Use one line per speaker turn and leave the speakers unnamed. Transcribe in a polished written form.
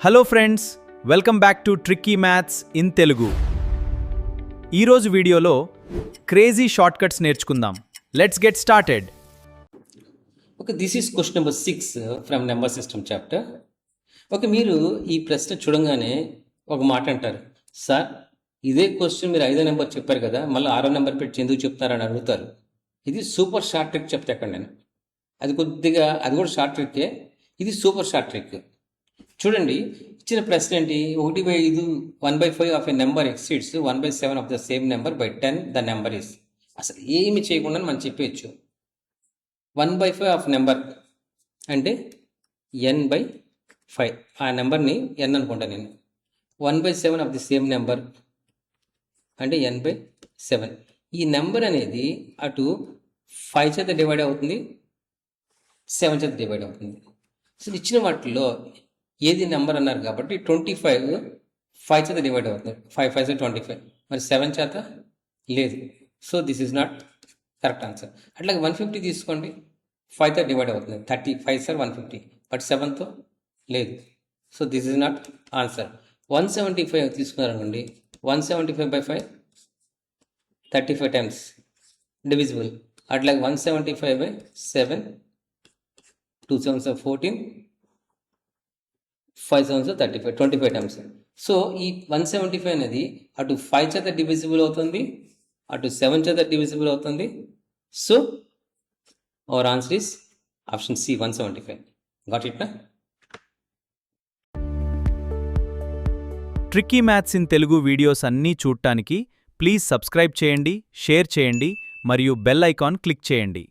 Hello friends, welcome back to tricky maths in Telugu. ఈరోజు వీడియోలో crazy shortcuts నేర్చుకుందాం. Let's get started.
Okay, this is question number 6 from number system chapter. Okay, మీరు ఈ ప్రశ్న చూడంగానే ఒక మాట అంటారు, సార్ ఇదే క్వశ్చన్ మీరు 5వ నెంబర్ చెప్పారు కదా, మళ్ళీ 6వ నెంబర్ పెట్టి ఎందుకు చెప్తారని అడుగుతారు. ఇది సూపర్ షార్ట్ ట్రిక్ చెప్తే అక్కడ నేను అది కూడా షార్ట్ ట్రిక్కే, ఇది సూపర్ షార్ట్ ట్రిక్. చూడండి, ఇచ్చిన ప్రశ్న ఏంటి, 1/5 1/5 of a number exceeds 1/7 of the same number by 10 the number is. అసలు ఏమి చేయకుండా మనం చెప్పేయచ్చు. 1/5 ఆఫ్ నెంబర్ అంటే n/5, ఆ నెంబర్ని n అనుకుంటా నేను. 1/7 ఆఫ్ ది సేమ్ నెంబర్ అంటే n/7. ఈ నెంబర్ అనేది అటు 5 చేత డివైడ్ అవుతుంది, 7 చేత డివైడ్ అవుతుంది. అసలు ఇచ్చిన వాటిలో ఏది నెంబర్ అన్నారు కాబట్టి 25 5 చేత డివైడ్ అవుతుంది, 5 5 25, మరి 7 చేత లేదు. So this is not correct answer. అట్లాగే 150 తీసుకోండి, 5తో డివైడ్ అవుతుంది, 30 5 సార్ 150, బట్ 7తో లేదు. So this is not answer. 175 తీసుకున్నారనుకోండి, 175/5 35 times divisible. అట్లాగే 175/7 2 7s 14, 5 7s 35, 25 టైమ్స్. సో ఈ 175 అనేది అటు 5 చేత డివిజిబుల్ అవుతుంది, అటు 7 చేత డివిజిబుల్ అవుతుంది. So our answer is option C, 175. Got it నా?
Tricky maths in Telugu videos అన్నీ చూడటానికి ప్లీజ్ సబ్స్క్రైబ్ చేయండి, షేర్ చేయండి మరియు బెల్ ఐకాన్ క్లిక్ చేయండి.